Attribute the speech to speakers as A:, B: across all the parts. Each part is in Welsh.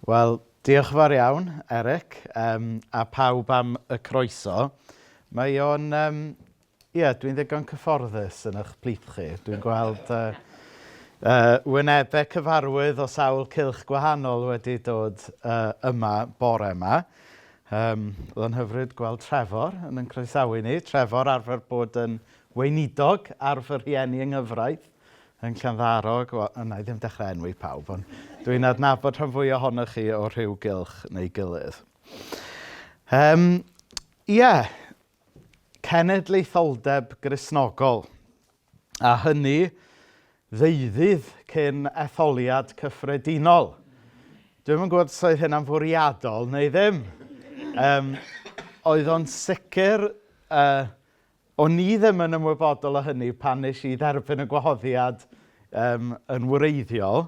A: Wel, diolch yn fawr iawn, Eric, a pawb am y croeso. Mae o'n, dwi'n ddigon cyfforddus yn eich plith chi. Dwi'n gweld wynebau cyfarwydd o sawl cylch gwahanol wedi dod yma bore yma. Oedd yn hyfryd gweld Trefor yn croesawu ni. Trefor arfer bod yn weinidog ar fy rhieni yng Nghyfraith yn Llanfarog. Yna i ddim dechrau enwi pawb, ond dwi'n adnabod rhan fwy ohonoch chi o rhyw gylch neu gilydd. Cenedlaetholdeb Gristnogol. A hynny ddeuddydd cyn etholiad cyffredinol. Dwi'm yn gwybod os oedd hynna'n fwriadol neu ddim. Oedd o'n sicr, o'n i ddim yn ymwybodol o hynny pan nes i dderbyn y gwahoddiad yn wreiddiol,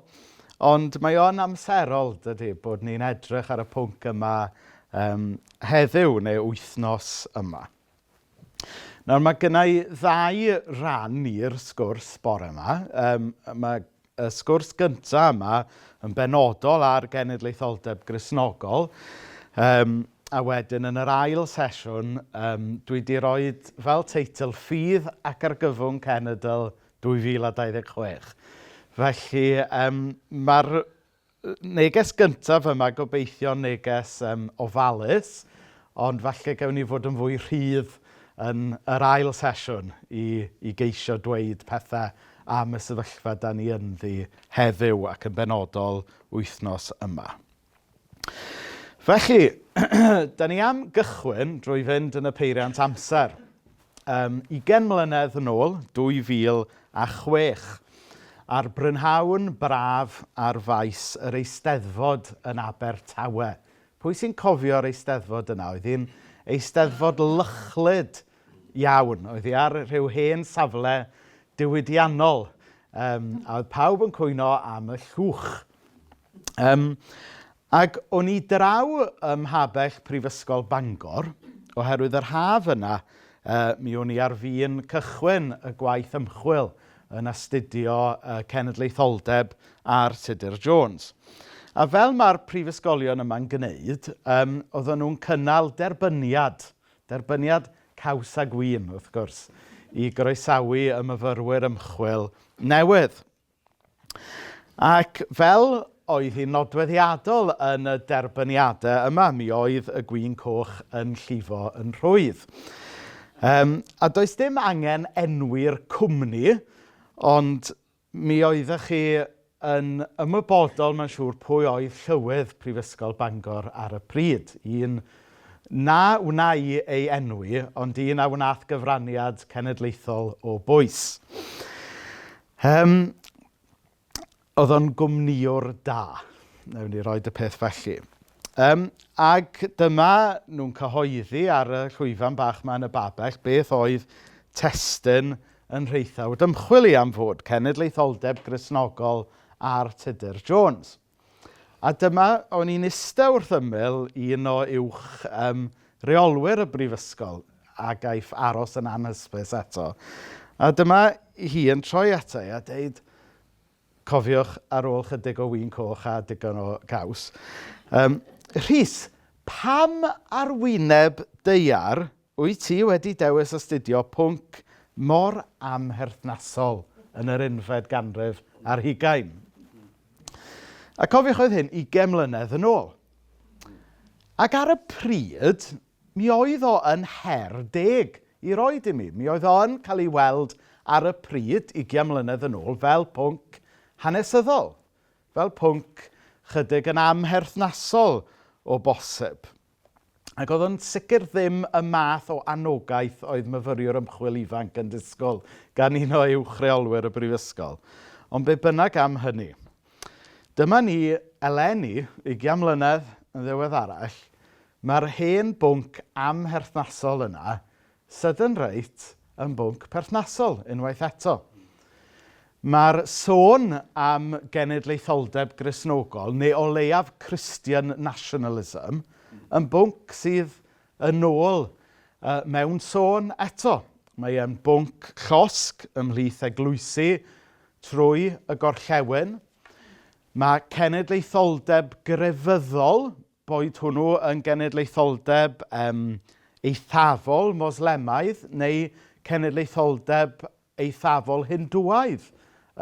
A: ond mae o'n amserol, dydy, bod ni'n edrych ar y pwnc yma heddiw neu wythnos yma. Nawr, mae gennau ddau ran i'r sgwrs bore yma. Mae y sgwrs gyntaf yma yn benodol ar Cenedlaetholdeb Gristnogol, a wedyn yn yr ail sesiwn, dwi wedi rhoi fel teitl Ffydd ac argyfwng Cenedl 2026. Felly, mae'r neges gyntaf yma gobeithio'n neges ofalus, ond falle gawn ni fod yn fwy rhydd yn yr ail sesiwn i geisio dweud pethau am y sefyllfa da ni ynddi heddiw ac yn benodol wythnos yma. Felly, da ni am gychwyn drwy fynd yn y peiriant amser. 20 mlynedd yn ôl, 2006, a'r brynhawn braf ar faes yr Eisteddfod yn Abertawe. Pwy sy'n cofio'r Eisteddfod yna? Oedd hi'n Eisteddfod lychlyd iawn. Oedd hi ar rhyw hen safle diwydiannol. A oedd pawb yn cwyno am y llwch. Ac o'n i draw ym Mhabell Prifysgol Bangor, oherwydd yr haf yna, mi o'n i ar fin cychwyn y gwaith ymchwil yn astudio cenedlaetholdeb ar Tudur Jones. A fel mae'r prifysgolion yma'n gwneud, oedden nhw'n cynnal derbyniad caws a gwin, wrth gwrs, i groesawu y myfyrwyr ymchwil newydd. Ac fel oedd hi'n nodweddiadol yn y derbyniadau yma, mi oedd y gwin coch yn llifo yn rhwydd. A does dim angen enwi'r cwmni, ond mi oeddech chi yn ymwybodol, mae'n siŵr, pwy oedd llywydd Prifysgol Bangor ar y pryd. Un na wna i ei enwi, ond un a wnaeth gyfraniad cenedlaethol o bwys. Oedd o'n gwmniwr da, newn ni roed y peth felly. Ac dyma nhw'n cyhoeddi ar y llwyfan bach ma yn y babell beth oedd testyn yn Rheithawd ymchwil i am fod Cenedlaetholdeb Gristnogol ar Tudur Jones. A dyma, o'n i'n ista wrth ymyl un o uwch reolwyr y brifysgol a gaiff aros yn anhysbys eto. A dyma hi yn troi ata i a dweud, cofiwch ar ôl chydig o win coch a digon o gaws. Rhys, pam arwyneb deiar wyt ti wedi dewis astudio pwnc mor amherthnasol yn yr 11th ganrif ar 20? A cofiwch oedd hyn 20 mlynedd yn ôl. Ac ar y pryd, mi oedd o yn her deg i roed i mi. Mi oedd o yn cael ei weld ar y pryd 20 mlynedd yn ôl fel pwnc hanesyddol. Fel pwnc chydig yn amherthnasol o bosib. Ac oedd o'n sicr ddim y math o anogaeth oedd myfyriwr ymchwil ifanc yn disgwyl gan un o uwchreolwyr y brifysgol. Ond be bynnag am hynny. Dyma ni eleni 20 mlynedd yn ddiweddarach. Mae'r hen bwnc amherthnasol yna sydyn reit yn bwnc perthnasol unwaith eto. Mae'r sôn am Cenedlaetholdeb Gristnogol, neu o leiaf Christian nationalism, yn bwnc sydd yn ôl mewn sôn eto. Mae e'n bwnc llosg ymhlith eglwysu trwy y gorllewin. Mae cenedlaetholdeb grefyddol, boed hwnnw yn genedlaetholdeb eithafol Moslemaidd neu cenedlaetholdeb eithafol Hindwaidd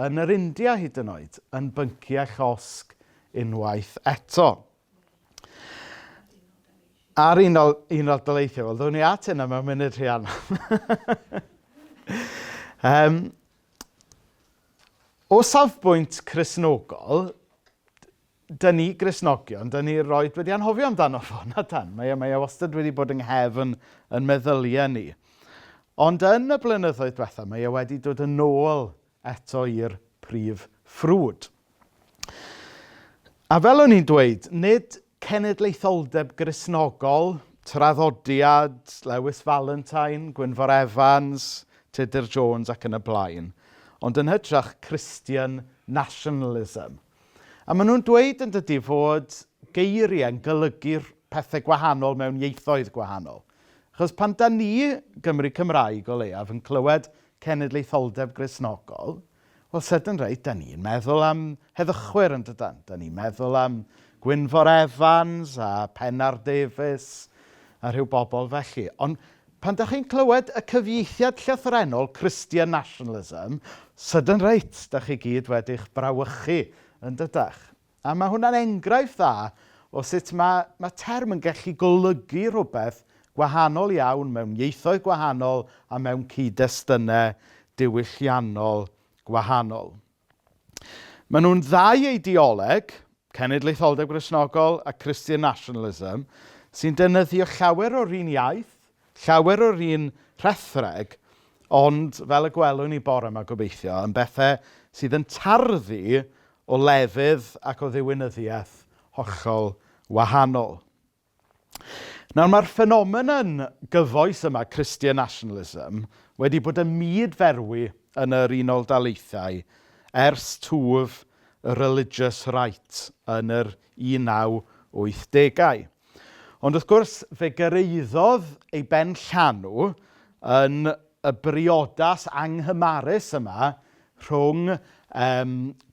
A: yn yr India hyd yn oed, yn bynciau llosg unwaith eto. Ar unol daleithio, wel, ddwn i at hynna mewn munud rhian. O safbwynt Cristnogol, dyn ni Gristnogion, dyn ni roed wedi anhofio amdano fo, na dan. Mae wastad wedi bod yng nghefn yn meddyliau ni. Ond yn y blynyddoedd diwethaf, mae wedi dod yn ôl eto i'r prif ffrwd. A fel o'n i'n dweud, nid cenedlaetholdeb Gristnogol, traddodiad, Lewis Valentine, Gwynfor Evans, Tudur Jones ac yn y blaen, ond yn hytrach Christian nationalism. A maen nhw'n dweud yn dydy fod geiriau yn golygu pethau gwahanol mewn ieithoedd gwahanol. Achos pan da ni, Gymru Cymraeg o leiaf, yn clywed cenedlaetholdeb Gristnogol, wel, sydyn reit, da ni'n meddwl am heddychwyr yn dydan. Da ni'n meddwl am Gwynfor Evans a Pennar Davies a rhyw bobl felly. Ond pan da chi'n clywed y cyfieithiad llythrennol Christian nationalism, sydyn reit, da chi gyd wedi'ch brawychu yn dydach. A mae hwnna'n enghraifft dda o sut mae term yn gallu golygu rhywbeth gwahanol iawn mewn ieithoedd gwahanol a mewn cyd-destynau diwylliannol gwahanol. Maen nhw'n ddau eideoleg, cenedlaetholdeb Gristnogol a Christian nationalism, sy'n defnyddio llawer o'r un iaith, llawer o'r un rhethreg, ond fel y gwelwn ni bore yma gobeithio, yn bethau sydd yn tarddu o lefydd ac o ddiwinyddiaeth hollol wahanol. Nawr, mae'r ffenomenon gyfoes yma, Christian nationalism, wedi bod yn mydferwi yn yr Unol Daleithiau ers twf y religious right yn yr 1980au. Ond wrth gwrs, fe gyrhaeddodd ei ben llanw yn y briodas anghymarus yma rhwng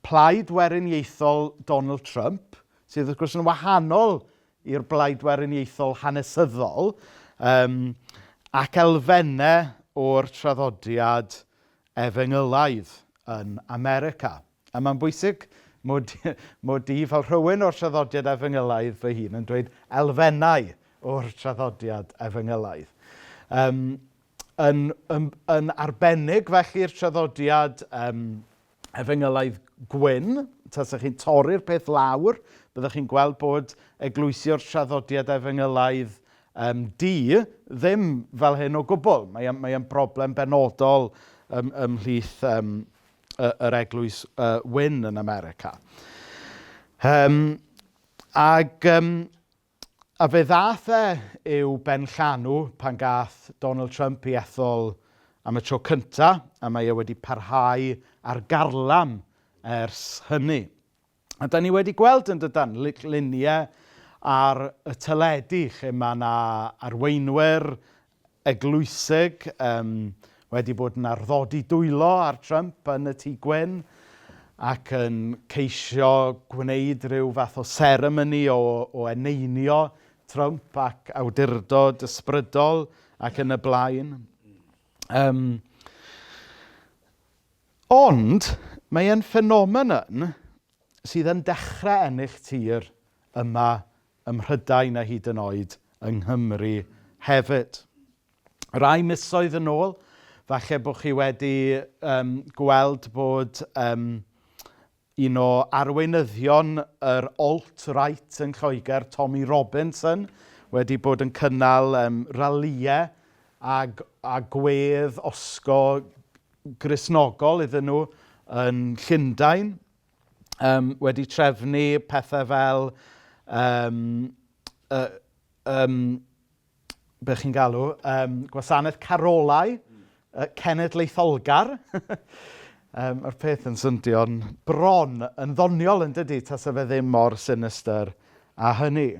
A: plaid weriniaethol Donald Trump, sydd wrth gwrs yn wahanol i'r blaid weriniaethol hanesyddol, ac elfennau o'r traddodiad Efengylaidd yn America. A mae'n bwysig mod i fel rhywun o'r traddodiad Efengylaidd fy hun yn dweud elfennau o'r traddodiad Efengylaidd. Yn arbennig felly'r traddodiad Efengylaidd gwyn, tasach chi'n torri'r peth lawr, byddwch chi'n gweld bod eglwysio'r traddodiad Efengylaidd du ddim fel hyn o gwbl. Mae'n broblem benodol ymhlith yr eglwys wyn yn America. A fe ddath yw ben llanw pan gath Donald Trump i ethol am y tro cyntaf, a mae wedi parhau ar garlam ers hynny. A da ni wedi gweld yn dydan luniau ar y teledu lle mae yna arweinwyr eglwysig wedi bod yn arddodi dwylo ar Trump yn y tŷ gwyn ac yn ceisio gwneud rhyw fath o seremoni o eneinio Trump ac awdurdod ysbrydol ac yn y blaen. Ond mae'n ffenomenon sydd yn dechrau ennill tir yma ym Mhrydain a hyd yn oed yng Nghymru hefyd. Rai misoedd yn ôl, falle bod chi wedi gweld bod un o arweinyddion yr alt-right yn Lloegr, Tommy Robinson, wedi bod yn cynnal ralïau a gwedd osgo Gristnogol iddyn nhw yn Llundain. Wedi trefnu pethau fel be chi'n galw, gwasanaeth carolau, cenedlaetholgar. Mae'r peth yn syndio'n bron yn ddoniol yn dydy, tasa fe ddim mor sinister a hynny.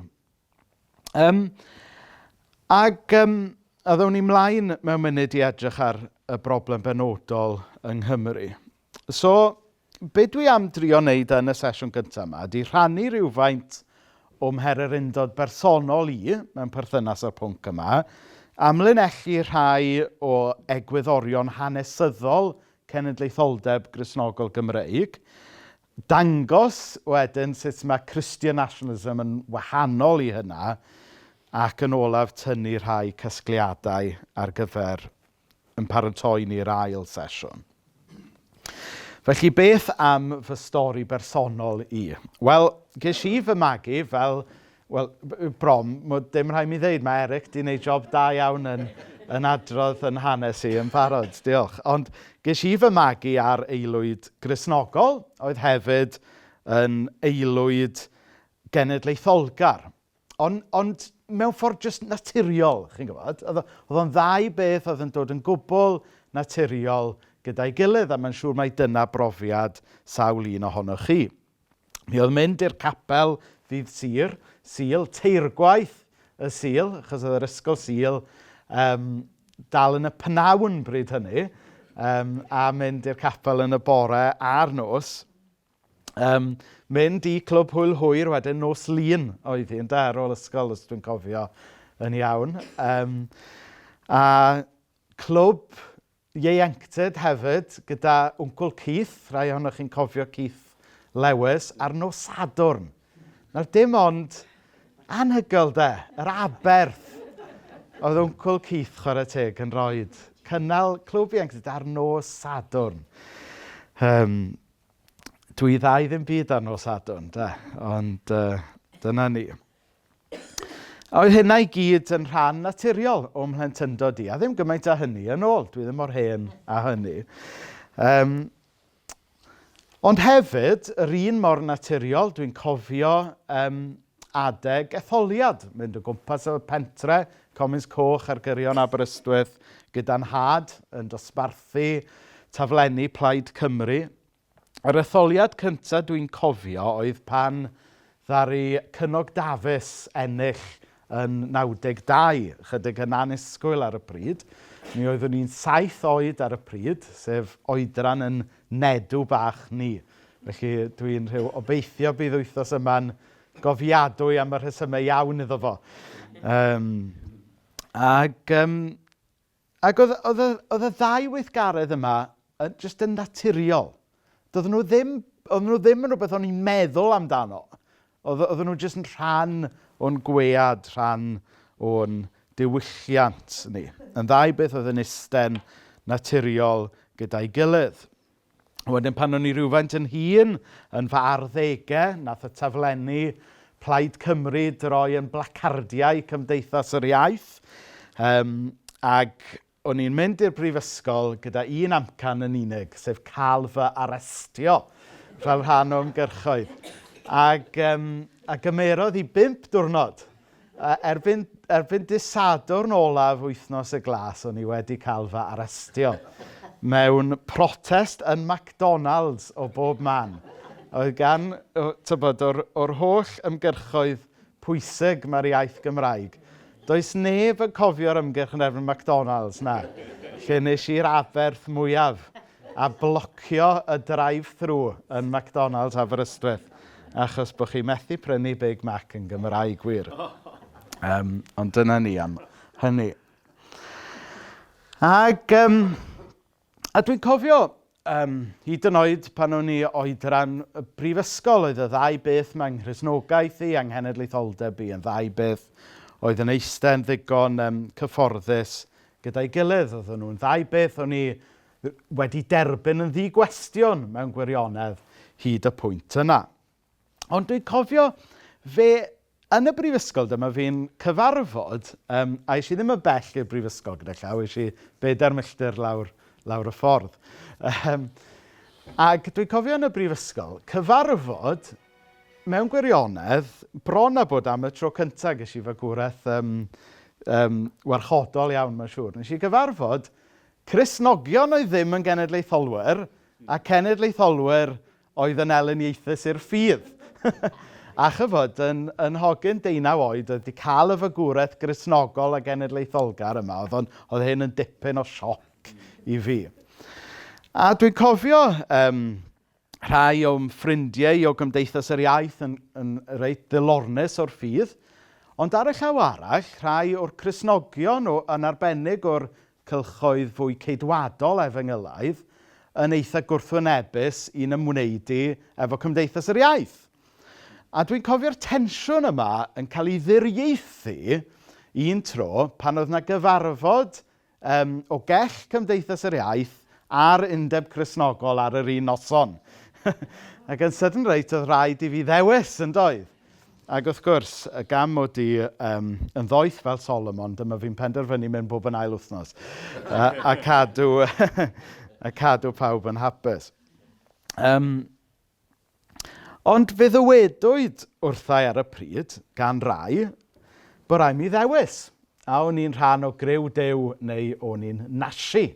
A: A ddawn ni mlaen mewn munud i edrych ar y broblem benodol yng Nghymru. So, be dwi am drio wneud yn y sesiwn gyntaf yma, ydy rhannu rhywfaint o'm hererindod bersonol i, mewn perthynas â'r pwnc yma, amlinellu rhai o egwyddorion hanesyddol Cenedlaetholdeb Gristnogol Gymreig, dangos wedyn sut mae Christian nationalism yn wahanol i hynna, ac yn olaf tynnu rhai casgliadau ar gyfer yn paratoi ni'r ail sesiwn. Felly beth am fy stori bersonol i? Wel, ges i fy magu fel, brom, dim rhaid mi ddeud, mae Eric di wneud job da iawn yn adrodd yn hanes i yn parod, diolch. Ond ges i fy magu ar aelwyd Gristnogol, oedd hefyd yn aelwyd genedlaetholgar. Ond mewn ffordd jyst naturiol, chi'n gwybod? Oedd o'n ddau beth oedd yn dod yn gwbl naturiol gyda'i gilydd, a mae'n siŵr mai dyna brofiad sawl un ohonoch chi. Mi oedd mynd i'r capel ddydd Sul, teirgwaith y Sul, achos oedd yr ysgol Sul dal yn y pnawn bryd hynny, a mynd i'r capel yn y bore a'r nos. Mynd i clwb hwyl hwyr wedyn nos lun oedd hi, ynde, ar ôl ysgol, os dwi'n cofio yn iawn. A clwb ieuenctid hefyd gyda wncl Keith, rai ohonoch chi'n cofio Keith Lewis, ar nos Sadwrn. Nawr dim ond anhygoel yr aberth oedd wncl Keith chwarae teg yn roed. Cynnal clwb ieuenctid ar nos Sadwrn. Dwi ddau ddim byd ar nos Sadwrn, ond dyna ni. Oedd hynna i gyd yn rhan naturiol o'm mhlentyndod i, a ddim gymaint â hynny yn ôl, dwi ddim mor hen â hynny. Ond hefyd, yr un mor naturiol, dwi'n cofio adeg etholiad, mynd o gwmpas y pentre, Comins Coch ar gyrion Aberystwyth, gyda'n had yn dosbarthu taflenni Plaid Cymru. Yr etholiad cyntaf dwi'n cofio oedd pan ddaru Cynnog Dafis ennill yn 92, chydig yn annisgwyl ar y pryd. Mi oeddwn ni'n 7 oed ar y pryd, sef oedran yn nedw bach ni. Felly dwi'n rhyw obeithio bydd wythnos yma'n gofiadwy am y rhesymau iawn iddo fo. Ac oedd y ddau weithgaredd yma jyst yn naturiol. Oedden nhw ddim yn rhywbeth o'n i'n meddwl amdano. Oedden nhw jyst yn rhan o'n gwead, rhan o'n diwylliant ni. Yn ddau beth oedd yn isten naturiol gyda'i gilydd. Wedyn pan o'n i rhywfaint yn hŷn, yn fy arddegau, nath y taflenni Plaid Cymru droi yn blacardiau Cymdeithas yr Iaith. Ac o'n i'n mynd i'r brifysgol gyda un amcan yn unig, sef cael fy arestio fel rhan o'n gyrchoedd. Ac ymerodd i 5 diwrnod. Erbyn dydd Sadwrn olaf wythnos y glas, o'n i wedi cael fy arestio mewn protest yn McDonald's o bob man. Oedd gan, o'r holl ymgyrchoedd pwysig mae'r iaith Gymraeg, does neb yn cofio'r ymgyrch yn erbyn McDonald's, na. Lle nes i'r aberth mwyaf a blocio y drive-thru yn McDonald's Aberystwyth, achos bod chi methu prynu Big Mac yn Gymraeg wir. Ond dyna ni am hynny. A dwi'n cofio, hyd yn oed pan o'n i oedran y brifysgol, oedd y ddau beth mewn Nghrisnogaeth i, anghenedlaetholdeb i, yn ddau beth oedd yn eistedd ddigon cyfforddus gyda'i gilydd. Oedden nhw'n ddau beth o'n i wedi derbyn yn ddigwestiwn mewn gwirionedd hyd y pwynt yna. Ond dwi'n cofio fe yn y brifysgol dyma fi'n cyfarfod, a eisiau ddim yn bell i'r brifysgol gyda llaw, eisiau 4 milltir lawr y ffordd. Ac dwi'n cofio yn y brifysgol, cyfarfod mewn gwirionedd, bron a bod am y tro cyntaf ges i fagwraeth warchodol iawn, mae'n siŵr. Nes i gyfarfod Cristnogion oedd ddim yn genedlaetholwyr, a cenedlaetholwyr oedd yn elyniaethus i'r Ffydd. A chyfod, yn hogyn 19 oed, oedd wedi cael y fagwraeth Gristnogol a genedlaetholgar yma, oedd hyn yn dipyn o sioc i fi. A dwi'n cofio rhai o'n ffrindiau o Gymdeithas yr Iaith yn reit ddilornus o'r ffydd, ond ar y llaw arall, rhai o'r Cristnogion yn arbennig o'r cylchoedd fwy ceidwadol Efengylaidd yn eitha gwrthwynebus i'n ymwneud efo Cymdeithas yr Iaith. A dwi'n cofio'r tensiwn yma yn cael ei ddiriaethu un tro pan oedd yna gyfarfod o gell Cymdeithas yr Iaith a'r Undeb Gristnogol ar yr un noson. Ac yn sydyn reit oedd rhaid i fi ddewis yn doedd. Ac wrth gwrs, y gam mod i yn ddoeth fel Solomon, dyma fi'n penderfynu mynd bob yn ail wythnos. A cadw pawb yn hapus. Ond fe ddywedwyd wrthai ar y pryd, gan rai, bod rai mi ddewis. A o'n i'n rhan o griw Duw neu o'n i'n nasi.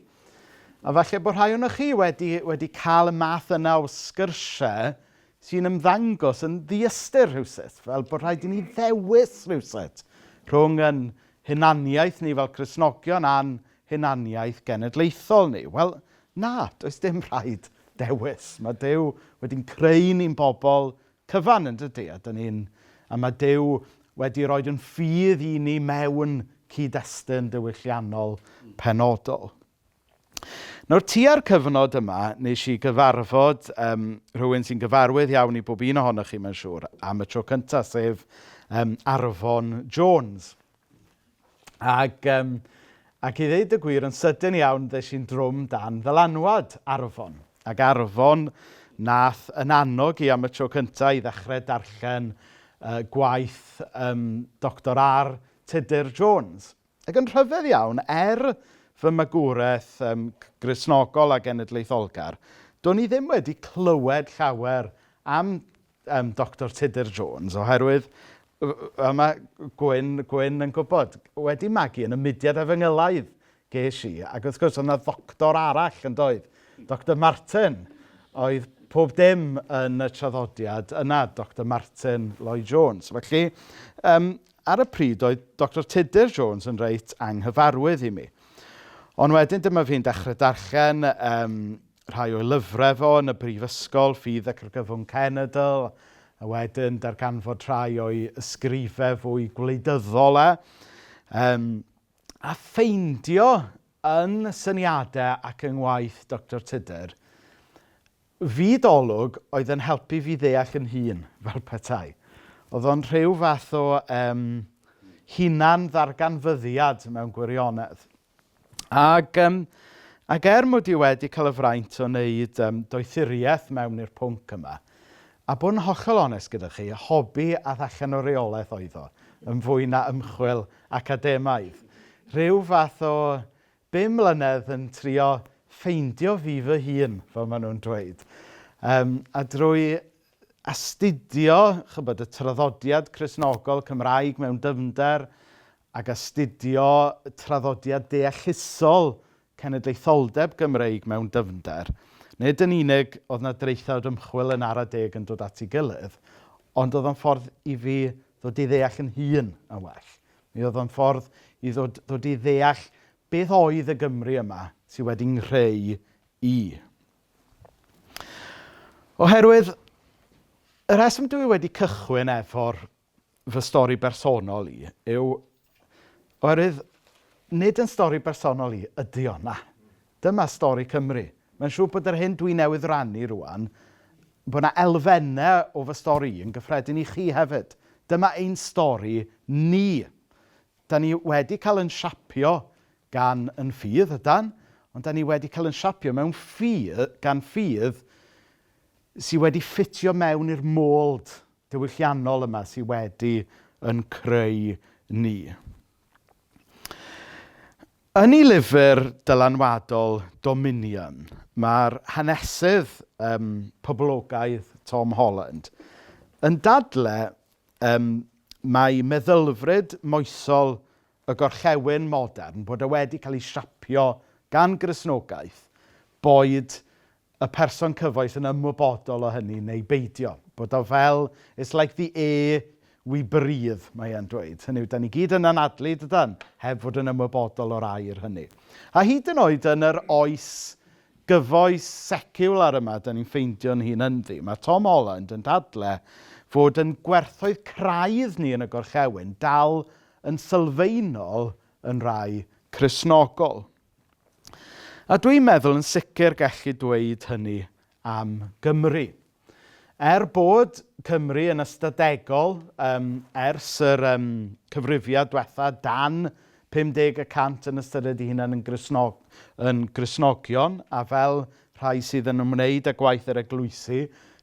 A: A falle bod rhai o'ch chi wedi cael y math yna o sgyrsiau sy'n ymddangos yn ddiystyr rhywsut, fel bod rhaid i ni ddewis rhywsut rhwng yn hunaniaeth ni fel Cristnogion a'n hunaniaeth genedlaethol ni. Wel, na, does dim rhaid dewis. Mae Duw wedi'n creu ni'n bobl cyfan yn dydy. A mae Duw wedi rhoi yn ffydd i ni mewn cyd-destun diwylliannol penodol. Nawr, tua'r cyfnod yma, nes i gyfarfod rhywun sy'n gyfarwydd iawn i bob un ohonoch chi, mae'n siŵr, am y tro cyntaf, sef Arfon Jones. Ac i ddeud y gwir, yn sydyn iawn, ddes i'n drwm dan ddylanwad Arfon. Ac Arfon nath yn annog i am y tro cyntaf i ddechrau darllen gwaith Dr. Tudur Jones. Ac yn rhyfedd iawn, fy magwraeth Gristnogol a genedlaetholgar, do'n i ddim wedi clywed llawer am Dr. Tudur Jones, oherwydd mae Gwyn yn gwybod, wedi magu yn y mudiad Efengylaidd ges i, ac wrth gwrs oedd yna ddoctor arall yn doedd, Dr. Martin, oedd pob dim yn y traddodiad yna, Dr. Martin Lloyd Jones. Felly, ar y pryd oedd Dr. Tudur Jones yn reit anghyfarwydd i mi. Ond wedyn dyma fi'n dechrau darllen rhai o'i lyfrau fo yn y brifysgol, Ffydd ac Argyfwng Cenedl, a wedyn darganfod rhai o'i ysgrifau fwy gwleidyddol a ffeindio yn syniadau ac yng ngwaith Dr. Tudur, fydolwg oedd yn helpu fi ddeall yn hun fel petai. Oedd o'n rhyw fath o hunan ddarganfyddiad mewn gwirionedd. Ac mod i wedi cael y fraint o wneud doethuriaeth mewn i'r pwnc yma, a bod yn hollol onest gyda chi, hobi a ddallan o reolaeth oedd o, yn fwy na ymchwil academaidd. Rhyw fath o 5 mlynedd yn trio ffeindio fi fy hun, fel maen nhw'n dweud. A drwy astudio y traddodiad Cristnogol Cymraeg mewn dyfnder, ac astudio traddodiad deallusol Cenedlaetholdeb Gymraeg mewn dyfnder, nid yn unig oedd yna dreithawd ymchwil yn ara deg yn dod at ei gilydd, ond oedd o'n ffordd i fi ddod i ddeall yn hun yn well. Mi oedd o'n ffordd i ddod i ddeall beth oedd y Gymru yma sydd wedi'n rheu i. Oherwydd, y reswm dwi wedi cychwyn efo'r fy stori bersonol i yw, oherwydd nid yn stori bersonol i ydy o na. Dyma stori Cymru. Mae'n siŵr bod yr hyn dwi newydd rannu rwan, bod yna elfennau o fy stori yn gyffredin i chi hefyd. Dyma ein stori ni. Da ni wedi cael yn siapio gan yn ffydd ydan, ond da ni wedi cael yn siapio mewn gan ffydd sydd wedi ffitio mewn i'r mold diwylliannol yma sydd wedi yn creu ni. Yn ei lyfr dylanwadol Dominion, mae'r hanesydd poblogaidd Tom Holland yn dadlau mae meddylfryd moesol y gorllewin modern bod e wedi cael ei siapio gan Gristnogaeth boed y person cyfoes yn ymwybodol o hynny neu beidio. Bod o fel, it's like the air we breathe, mae e'n dweud. Hynny yw, da ni gyd yn anadlu dydan, heb fod yn ymwybodol o'r air hynny. A hyd yn oed yn yr oes gyfoes seciwlar yma, da ni'n ffeindio'n hun ynddi, mae Tom Holland yn dadlau fod yn gwerthoedd craidd ni yn y gorllewin dal yn sylfaenol yn rai Cristnogol. A dwi'n meddwl yn sicr gallu dweud hynny am Gymru. Bod Cymru yn ystadegol ers yr cyfrifiad diwetha dan 50% yn ystyried ei hunain yn Gristnogion, a fel rhai sydd yn ymwneud â gwaith yr eglwysi,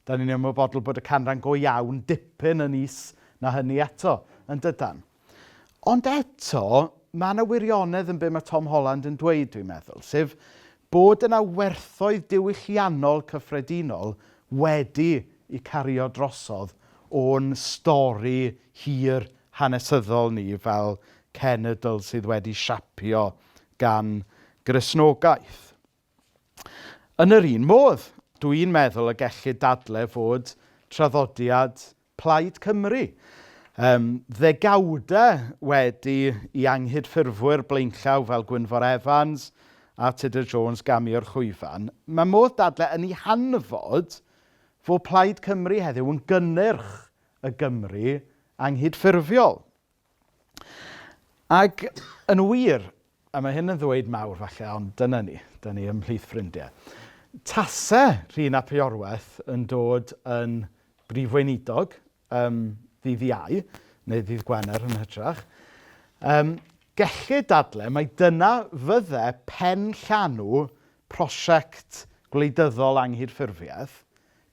A: da ni'n ymwybodol bod y canran go iawn dipyn yn is na hynny eto, yn dydan. Ond eto, mae yna wirionedd yn be mae Tom Holland yn dweud, dwi'n meddwl, sef bod yna werthoedd diwylliannol cyffredinol wedi i cario drosodd o'n stori hir hanesyddol ni fel cenedl sydd wedi siapio gan Gristnogaeth. Yn yr un modd, dwi'n meddwl y gellu dadlau fod traddodiad Plaid Cymru. Ddegawdau wedi i anghydffurfwyr blaenllaw fel Gwynfor Evans a Tudur Jones gamio'r chwyfan. Mae modd dadlau yn ei hanfod fod Plaid Cymru heddiw yn gynnyrch y Gymru anghydffurfiol. Ac yn wir, a mae hyn yn ddweud mawr falle, ond dyna ni ymhlith ffrindiau. Tasau Rhyn ap Iorwerth yn dod yn brif weinidog ddydd Iau, neu ddydd Gwener yn hytrach. Gellu dadlau mai dyna fydde pen llanw prosiect gwleidyddol anghydffurfiaeth,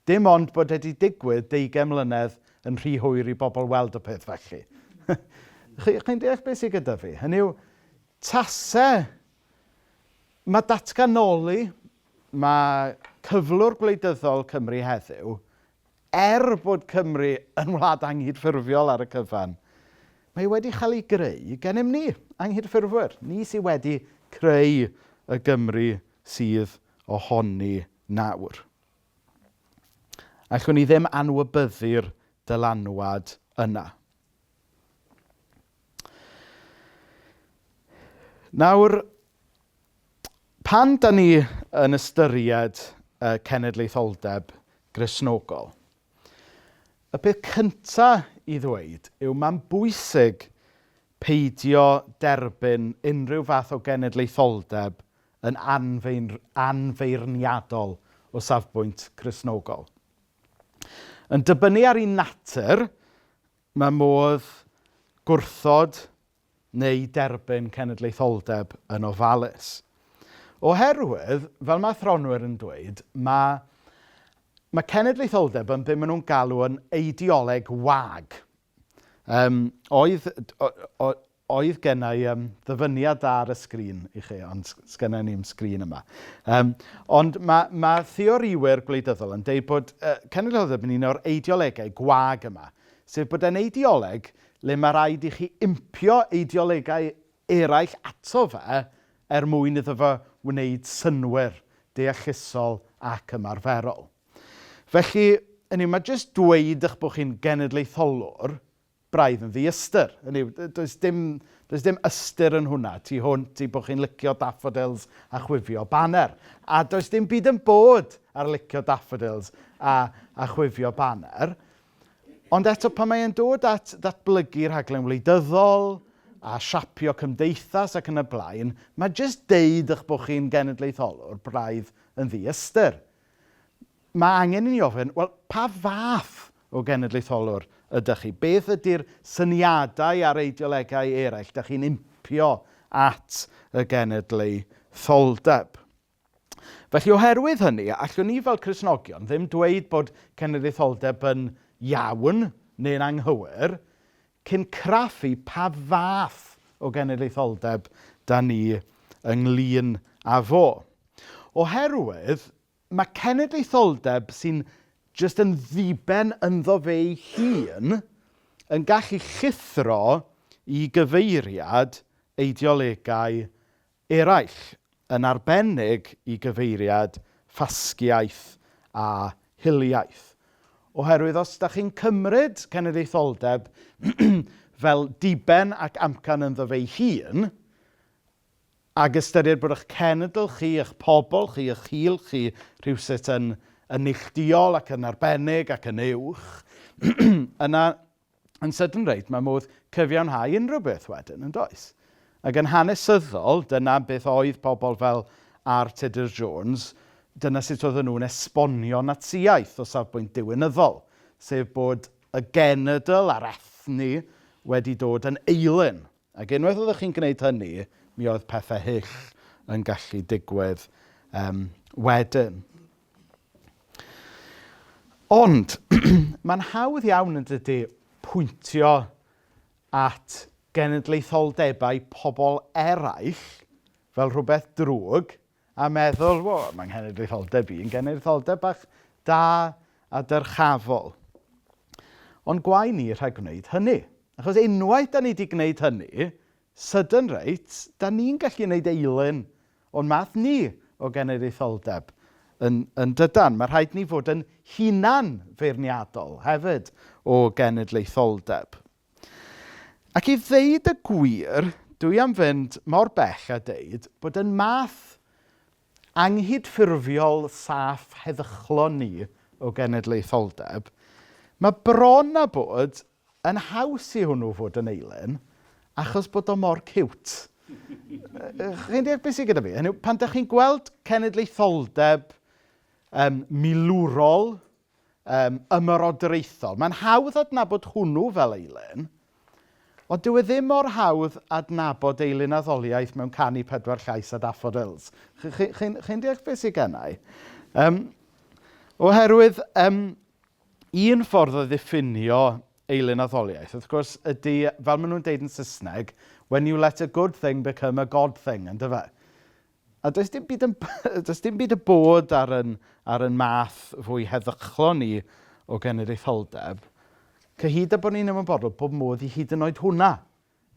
A: dim ond bod wedi digwydd 20 mlynedd yn rhy hwyr i bobl weld y peth felly. Chi'n deall beth sydd gyda fi? Hynny yw, tasau, mae datganoli, mae cyflwr gwleidyddol Cymru heddiw, bod Cymru yn wlad anghydffurfiol ar y cyfan, mae wedi cael ei greu gennym ni, anghydffurfwyr. Ni sydd wedi creu y Gymru sydd ohoni nawr. Allwn ni ddim anwybyddu'r dylanwad yna. Nawr, pan da ni yn ystyried cenedlaetholdeb Gristnogol, y peth cyntaf i ddweud yw mae'n bwysig peidio derbyn unrhyw fath o genedlaetholdeb yn anfeirniadol o safbwynt Gristnogol. Yn dibynnu ar ei natur, mae modd gwrthod neu derbyn cenedlaetholdeb yn ofalus. Oherwydd, fel mae athronwyr yn dweud, mae cenedlaetholdeb yn be maen nhw'n galw yn eideoleg wag. Oedd gennau ddyfyniad ar y sgrin i chi, ond sgennau ni'n sgrin yma. Ond mae theoriwyr gwleidyddol yn dweud bod cenedlaetholdeb yn un o'r eideolegau gwag yma, sef bod e'n eideoleg le mae rhaid i chi impio eideolegau eraill ato fe mwyn iddo fe wneud synwyr deallusol ac ymarferol. Felly, mae jyst dweud eich bod chi'n genedlaetholwr braidd yn ddiystyr. Does dim ystyr yn hwnna. Ti hwnt i bod chi'n licio daffodils a chwifio baner. A does dim byd yn bod ar licio daffodils a chwifio baner. Ond eto pan mae'n dod at ddatblygu rhaglen wleidyddol a siapio cymdeithas ac yn y blaen, mae jyst deud eich bod chi'n genedlaetholwr braidd yn ddiystyr. Mae angen i ni ofyn, wel, pa fath o genedlaetholwr ydych chi? Beth ydy'r syniadau a'r eideolegau eraill ydych chi'n impio at y genedlaetholdeb? Felly oherwydd hynny, allwn ni fel Cristnogion ddim dweud bod cenedlaetholdeb yn iawn neu'n anghywir, cyn craffu pa fath o genedlaetholdeb da ni ynglyn â fo. Oherwydd, mae cenedlaetholdeb sy'n jyst yn ddiben ynddo fe ei hun yn gallu llithro i gyfeiriad eideolegau eraill, yn arbennig i gyfeiriad ffasgiaeth a hiliaeth. Oherwydd, os da chi'n cymryd cenedlaetholdeb fel diben ac amcan ynddo fe ei hun, Ag ystyried bod eich cenedl chi, eich pobl chi, eich hil chi, rhywsut yn neilltuol ac yn arbennig ac yn uwch. Yna, yn sydyn reit, mae modd cyfiawnhau unrhyw beth wedyn, yn does? Ac yn hanesyddol, dyna beth oedd pobl fel Ar Tudur Jones, dyna sut oedden nhw'n esbonio Natsiaeth o safbwynt diwinyddol, sef bod y genedl a'r ethni wedi dod yn eilyn. Ac unwaith oeddech chi'n gwneud hynny, mi oedd pethau hyll yn gallu digwydd wedyn. Ond, mae'n hawdd iawn yn dydy pwyntio at genedlaetholdebau pobl eraill fel rhywbeth drwg a meddwl, mae'n genedlaetholdeb i'n genedlaetholdeb bach da a dyrchafol. Ond gwae ni rhaid gwneud hynny. Achos unwaith da ni wedi gwneud hynny, sydyn reit, da ni'n gallu gwneud eilyn o'n math ni o genedlaetholdeb yn dydan. Mae rhaid ni fod yn hunan feirniadol hefyd o genedlaetholdeb. Ac i ddeud y gwir, dwi am fynd mor bell a deud bod yn math anghydffurfiol saff heddychlon ni o genedlaetholdeb, mae bron a bod yn haws i hwnnw fod yn eilyn, achos bod o mor ciwt. Chi'n deall beth sydd gyda fi? Pan ydych chi'n gweld cenedlaetholdeb milwrol, ymerodraethol, mae'n hawdd adnabod hwnnw fel eilyn, ond dyw e ddim mor hawdd adnabod eilyn addoliaeth mewn canu pedwar llais a daffodils. Chi'n deall beth sydd gennau? Oherwydd, un ffordd o ddiffinio eilyn addoliaeth, wrth gwrs, ydy, fel maen nhw'n deud yn Saesneg, when you let a good thing become a god thing, ynddo fe? A does dim byd y bod ar yn math fwy heddychlon ni o genedlaetholdeb, cyhyd a bod ni'n ymwybodol bod modd i hyd yn oed hwnna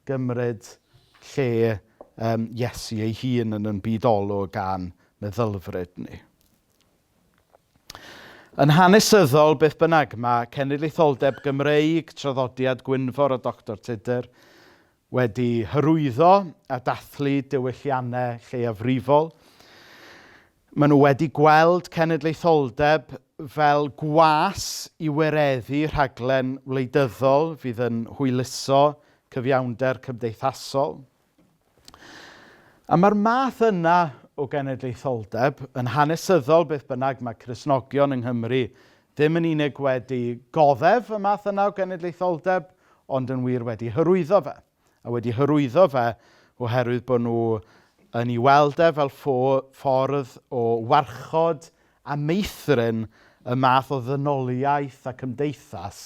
A: gymryd lle Iesu ei hun yn bydolwg gan meddylfryd ni. Yn hanesyddol, beth bynnag, mae cenedlaetholdeb Gymreig, traddodiad Gwynfor o Dr Tudur, wedi hyrwyddo a dathlu diwylliannau lleiafrifol. Maen nhw wedi gweld cenedlaetholdeb fel gwas i wireddu rhaglen wleidyddol fydd yn hwyluso cyfiawnder cymdeithasol. A mae'r math yna o genedlaetholdeb yn hanesyddol beth bynnag mae Cristnogion yng Nghymru ddim yn unig wedi goddef y math yna o genedlaetholdeb, ond yn wir wedi hyrwyddo fe. A wedi hyrwyddo fe oherwydd bod nhw yn ei weld fel ffordd o warchod a meithrin y math o ddynoliaeth a cymdeithas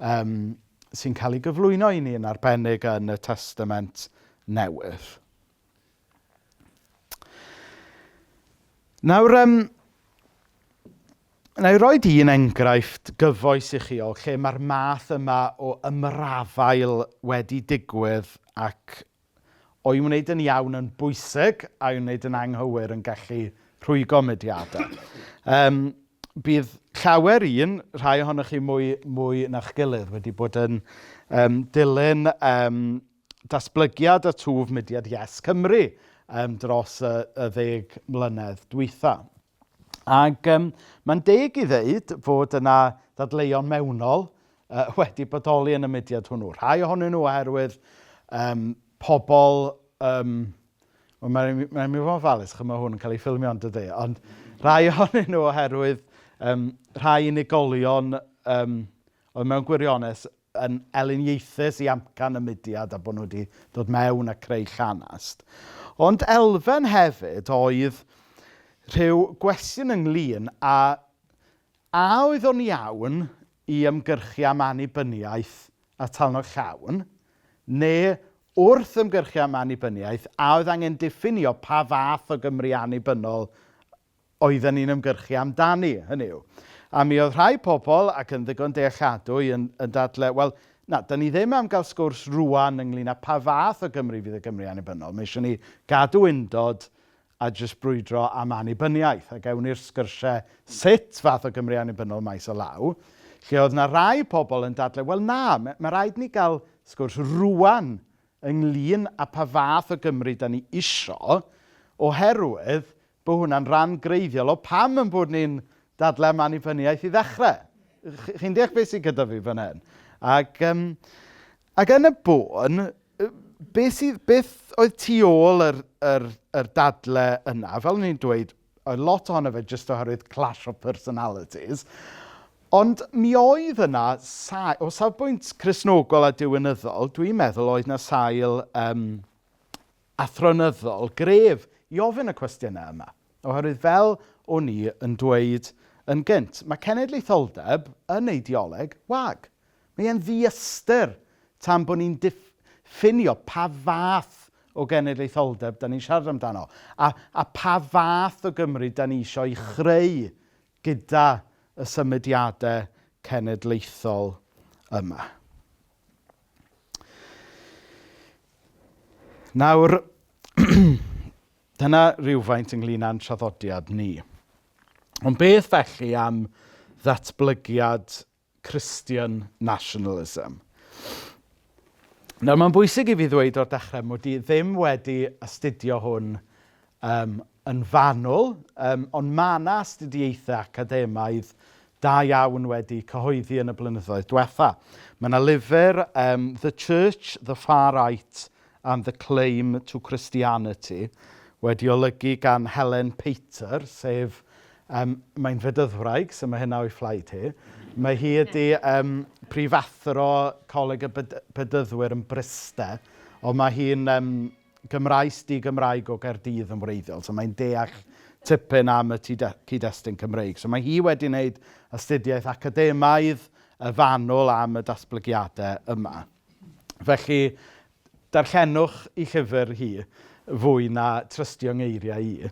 A: sy'n cael ei gyflwyno i ni yn arbennig yn y Testament Newydd. Nawr, na i roi un enghraifft gyfoes i chi o lle mae'r math yma o ymrafael wedi digwydd ac o'i wneud yn iawn yn bwysig a'i wneud yn anghywir yn gallu rhwygo mudiadau. Bydd llawer rhai ohonych chi mwy na'ch gilydd wedi bod yn dilyn datblygiad y twf mudiad Yes Cymru dros y 10 mlynedd dwytha. Ac mae'n deg i ddeud fod yna ddadleuon mewnol wedi bodoli yn y mudiad hwnnw. Rhai ohonyn nhw oherwydd pobl, mae'n mynd fod yn falus, chymau hwn yn cael ei ffilmio yn dydy, ond rhai ohonyn nhw oherwydd rhai unigolion oedd mewn gwirionedd yn eliniaethus i amcan y mudiad a bod nhw wedi dod mewn a creu llanast. Ond elfen hefyd oedd rhyw gwestiwn ynglyn a oedd o'n iawn i ymgyrchu am annibyniaeth a talnog llawn, neu wrth ymgyrchu am annibyniaeth a oedd angen diffinio pa fath o Gymru annibynnol oedden ni'n ymgyrchu amdani, hynny yw. A mi oedd rhai pobl ac yn ddigon dealladwy yn dadlau, wel, da ni ddim am gael sgwrs rwan ynglyn â pa fath o Gymru fydd y Gymru annibynnol. Mae eisiau ni gadw undod a jyst brwydro am annibyniaeth. A gawn ni'r sgyrsiau sut fath o Gymru annibynnol maes o law. Lle oedd na rai pobl yn dadlau, wel na, mae rhaid ni gael sgwrs rwan ynglyn â pa fath o Gymru da ni isio, oherwydd bod hwnna'n ran greiddiol o pam yn bod ni'n dadlau am annibyniaeth i ddechrau. Chi'n deall beth sydd gyda fi fan hyn? Ac yn y bôn, beth oedd tu ôl yr dadlau yna? Fel ni'n dweud, oedd lot ohono fe jyst oherwydd clash of personalities. Ond mi oedd yna, o safbwynt Cristnogol a diwynyddol, dwi'n meddwl oedd yna sail athronyddol gref i ofyn y cwestiynau yma. Oherwydd fel o'n i yn dweud yn gynt, mae cenedlaetholdeb yn eideoleg wag. Mae e'n ddiystyr tan bod ni'n diffinio pa fath o genedlaetholdeb da ni'n siarad amdano. A pa fath o Gymru da ni eisiau i chreu gyda y symudiadau cenedlaethol yma. Nawr, dyna rhywfaint ynglyn â'n traddodiad ni. Ond beth felly am ddatblygiad Christian nationalism? Nawr, mae'n bwysig i fi ddweud o'r dechrau mod i ddim wedi astudio hwn yn fanwl, ond mae yna astudiaethau academaidd da iawn wedi cyhoeddi yn y blynyddoedd diwetha. Mae yna lyfr The Church, the Far Right and the Claim to Christianity wedi olygu gan Helen Peter, sef, mae'n fedyddwraig, so mae hynna o'i fflaid hi. Mae hi ydi prifathro Coleg y Bedyddwyr yn Bryste, ond mae hi'n Gymraes di-Gymraeg o Gaerdydd yn wreiddiol, so mae'n deall tipyn am y cyd-destun Cymreig. So mae hi wedi wneud astudiaeth academaidd y fanwl am y datblygiadau yma. Felly, darllenwch i llyfr hi fwy na trystio ngeiriau i.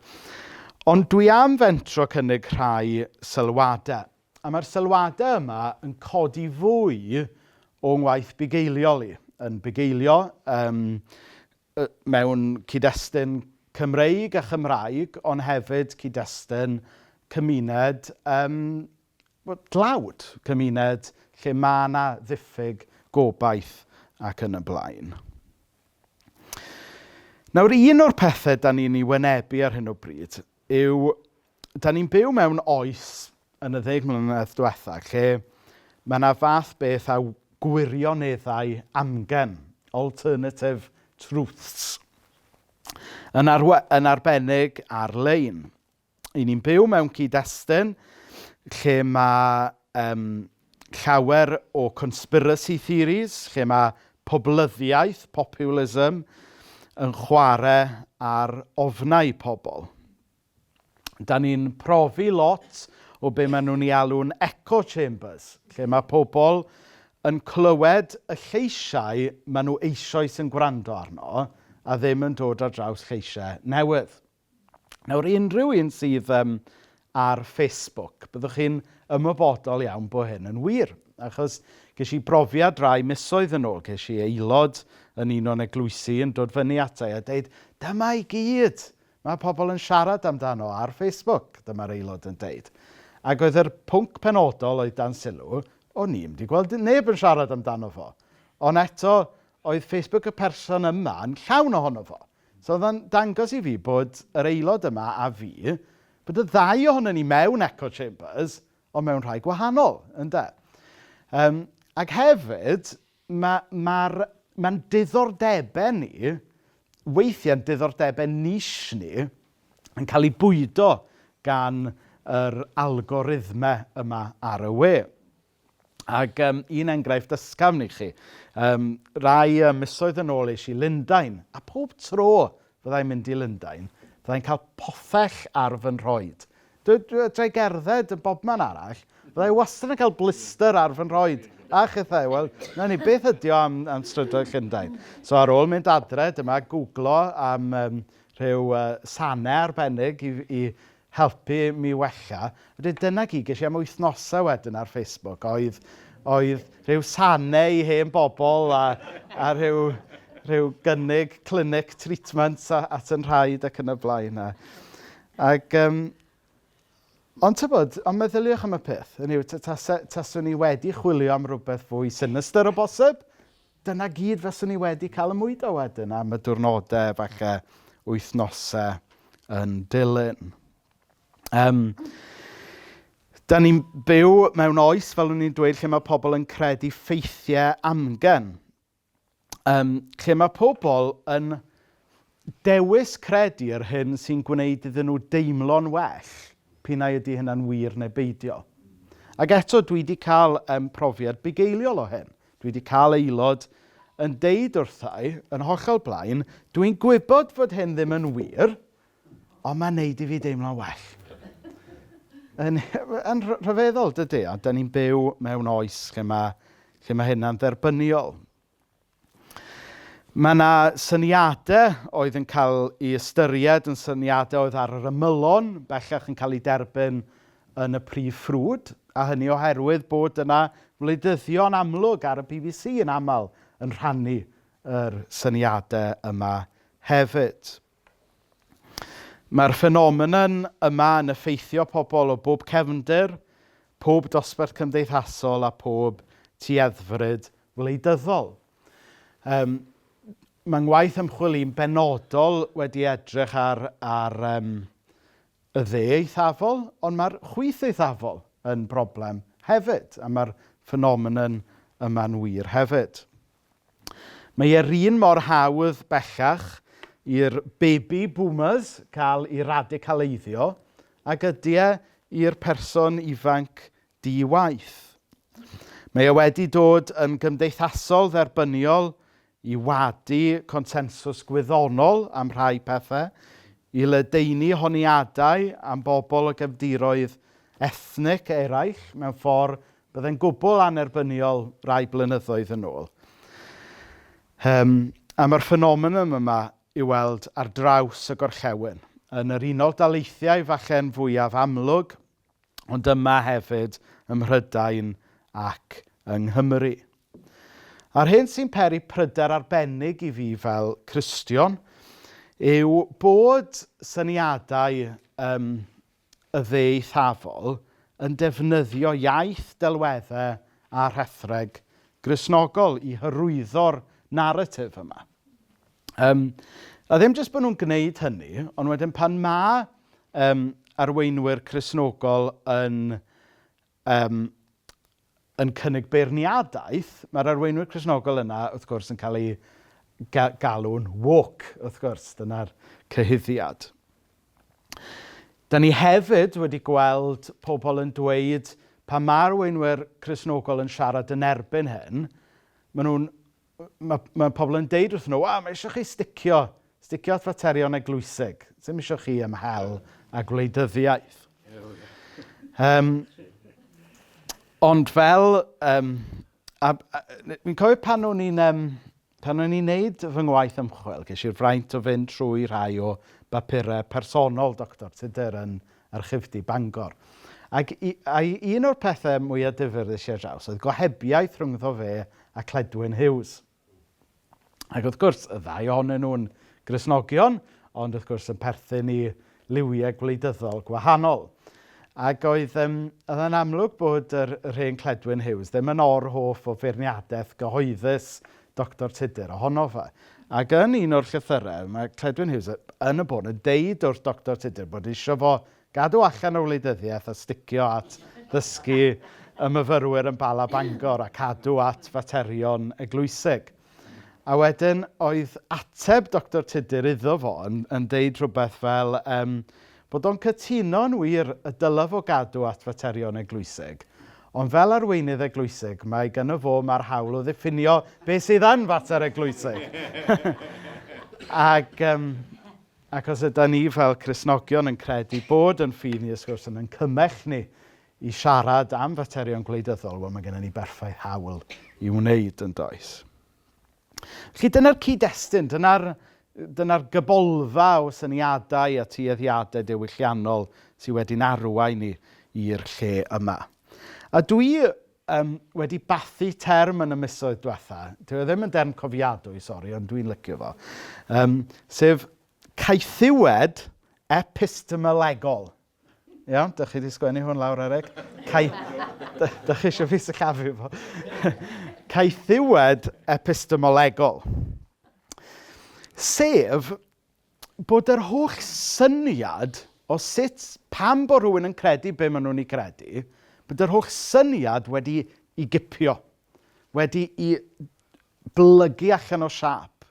A: Ond dwi am fentro cynnig rhai sylwadau. A mae'r sylwadau yma yn codi fwy o'n waith bugeiliol i. Yn bugeilio mewn cyd-destun Cymreig a Chymraeg, ond hefyd cyd-destun cymuned dlawd. Cymuned lle mae yna ddiffyg gobaith ac yn y blaen. Nawr, un o'r pethau da ni'n ei wynebu ar hyn o bryd yw, da ni'n byw mewn oes yn y 10 mlynedd diwetha, lle mae yna fath beth a gwirioneddau amgen, alternative truths, yn arbennig ar-lein. I ni'n byw mewn cyd-destun lle mae llawer o conspiracy theories, lle mae poblyddiaeth, populism, yn chwarae ar ofnau pobl. Da ni'n profi lot o be maen nhw'n ei alw'n echo chambers, lle mae pobl yn clywed y lleisiau maen nhw eisoes yn gwrando arno, a ddim yn dod ar draws lleisiau newydd. Nawr, unrhyw un sydd ar Facebook, byddwch chi'n ymwybodol iawn bod hyn yn wir, achos ges i brofiad rai misoedd yn ôl, ges i aelod yn un o'n eglwysi yn dod fyny ata i a dweud, dyma i gyd, mae pobl yn siarad amdano ar Facebook, dyma'r aelod yn dweud. Ac oedd yr pwnc penodol oedd dan sylw, o'n i'm wedi gweld neb yn siarad amdano fo. Ond eto, oedd Facebook y person yma yn llawn ohono fo. So oedd yn dangos i fi bod yr aelod yma a fi, bod y ddau ohono ni mewn echo chambers, ond mewn rhai gwahanol, ynde? Ac hefyd, mae'n diddordebau ni, weithiau'n diddordebau nis ni, yn cael ei bwydo gan yr algoritmau yma ar y we. Ac un enghraifft ysgafn i chi. Rai misoedd yn ôl eisiau Lundain, a pob tro fyddai'n mynd i Lundain, fyddai'n cael pothell ar fy nhroed. Dwi gerdded y bobman arall, fyddai wastad yn cael blister ar fy nhroed. A chythau, wel, na ni, beth ydi o am strydoedd Llundain? So ar ôl mynd adre, dyma googlo am rhyw sanau arbennig i helpu mi wella. Dyna ges i am wythnosau wedyn ar Facebook, oedd rhyw sanau i hen bobl a rhyw gynnig clinic treatments at yn rhaid ac yn y blaen. Ac ond tybod, ond meddyliwch am y peth, taswn ni wedi chwilio am rhywbeth fwy sinister o bosib, dyna gyd fyswn ni wedi cael ymwydo wedyn am y diwrnodau falle wythnosau yn dilyn. Da ni'n byw mewn oes, fel o'n i'n dweud, lle mae pobl yn credu ffeithiau amgen. Lle mae pobl yn dewis credu'r hyn sy'n gwneud iddyn nhw deimlo'n well, p'un ydy hynna'n wir neu beidio. Ac eto, dwi wedi cael profiad bugeiliol o hyn. Dwi wedi cael aelod yn deud wrthai, yn hollol blaen, dwi'n gwybod fod hyn ddim yn wir, ond mae'n neud i fi deimlo'n well. Yn rhyfeddol, dydy, a da ni'n byw mewn oes lle mae hynna'n dderbyniol. Mae yna syniadau oedd yn cael ei ystyried yn syniadau oedd ar yr ymylon, bellach yn cael ei derbyn yn y prif ffrwd, a hynny oherwydd bod yna wleidyddion amlwg ar y BBC yn aml yn rhannu yr syniadau yma hefyd. Mae'r ffenomenon yma yn effeithio pobl o bob cefndir, pob dosbarth cymdeithasol a pob tueddfryd wleidyddol. Mae ngwaith ymchwil i'n benodol wedi edrych ar y dde eithafol, ond mae'r chwith eithafol yn broblem hefyd, a mae'r ffenomenon yma'n wir hefyd. Mae yr un mor hawdd bellach i'r baby boomers cael ei radicaleiddio ac ydy i'r person ifanc di-waith. Mae wedi dod yn gymdeithasol dderbyniol i wadu consensws gwyddonol am rhai pethau, i ledaenu honiadau am bobl o gefndiroedd ethnic eraill mewn ffordd byddai'n gwbl anerbyniol rai blynyddoedd yn ôl. A mae'r ffenomenon yma i weld ar draws y gorllewin. Yn yr Unol Daleithiau falle'n fwyaf amlwg, ond yma hefyd ym Mhrydain ac yng Nghymru. A'r hyn sy'n peri pryder arbennig i fi fel Cristion yw bod syniadau y dde eithafol yn defnyddio iaith, delweddau a rhethreg Gristnogol i hyrwyddo'r naratif yma. A ddim jyst bod nhw'n gwneud hynny, ond wedyn pan mae arweinwyr Cristnogol yn cynnig beirniadaeth, mae'r arweinwyr Cristnogol yna, wrth gwrs, yn cael ei galw'n woke, wrth gwrs, dyna'r cyhuddiad. Da ni hefyd wedi gweld pobl yn dweud pan mae'r arweinwyr Cristnogol yn siarad yn erbyn hyn, mae pobl yn deud wrth nhw, mae eisiau chi sticio at faterion eglwysig. Ddim eisiau chi ymhel a gwleidyddiaeth. Ond fel, fi'n cofio pan o'n i'n neud fy ngwaith ymchwil, ges i'r fraint o fynd trwy rhai o bapurau personol Dr. Tudur yn Archifdy Bangor. Ac un o'r pethau mwyaf difyr ddys i'r draws oedd gohebiaeth rhwngddo fe a Cledwyn Hughes. Ac wrth gwrs, y ddau ohonyn nhw'n Gristnogion, ond wrth gwrs yn perthyn i liwiau gwleidyddol gwahanol. Ac oedd yn amlwg bod yr hen Cledwyn Hughes ddim yn hoff o feirniadaeth gyhoeddus Dr. Tudur ohono fe. Ac yn un o'r llythyrau, mae Cledwyn Hughes yn y bôn yn deud wrth Dr. Tudur bod eisiau fo gadw allan o wleidyddiaeth a sticio at ddysgu y myfyrwyr yn Bala Bangor a cadw at faterion eglwysig. A wedyn oedd ateb Dr. Tudur iddo fo yn deud rhywbeth fel bod o'n cytuno'n wir y dylaf o gadw at faterion eglwysig. Ond fel arweinydd eglwysig, mae gynno fo mae'r hawl o ddiffinio beth sydd yn fater eglwysig. Ac os ydyn ni fel Cristnogion yn credu bod yn ffydd ni ysgwrs yn cymell ni i siarad am faterion gwleidyddol, wel mae gennym ni berffaith hawl i wneud yn does. Felly dyna'r cyd-destun, dyna'r gybolfa o syniadau a tueddiadau diwylliannol sydd wedi'n arwain ni i'r lle yma. A dwi wedi bathu term yn y misoedd diwetha. Dwi ddim yn derm cofiadwy, sori, ond dwi'n licio fo. Sef caethiwed epistemolegol. Iawn, dych chi wedi sgwennu hwn lawr Eryg? Dych chi eisiau fi sychafu fo? caethiwed epistemolegol. Sef bod yr holl syniad o sut pam bod rhywun yn credu be maen nhw'n ei credu, bod yr holl syniad wedi ei gipio, wedi ei blygu allan o siap.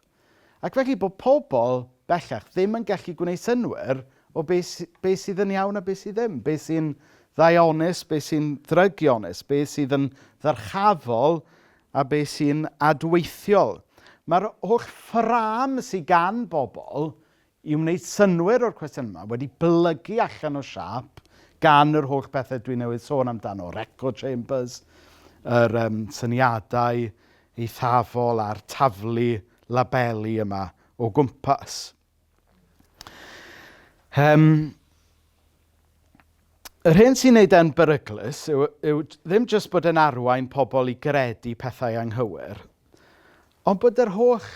A: Ac felly bod pobl bellach ddim yn gallu gwneud synwyr o be sydd yn iawn a be sydd ddim. Be sy'n ddionus, be sy'n ddrygionus, be sydd yn ddyrchafol a be sy'n adweithiol. Mae'r holl ffram sydd gan bobl i wneud synwyr o'r cwestiwn yma wedi blygu allan o siap gan yr holl bethau dwi'n newydd sôn amdano, echo chambers, yr syniadau eithafol a'r taflu labeli yma o gwmpas. Yr hyn sy'n neud e'n beryglus yw ddim jyst bod yn arwain pobl i gredu pethau anghywir, ond bod yr holl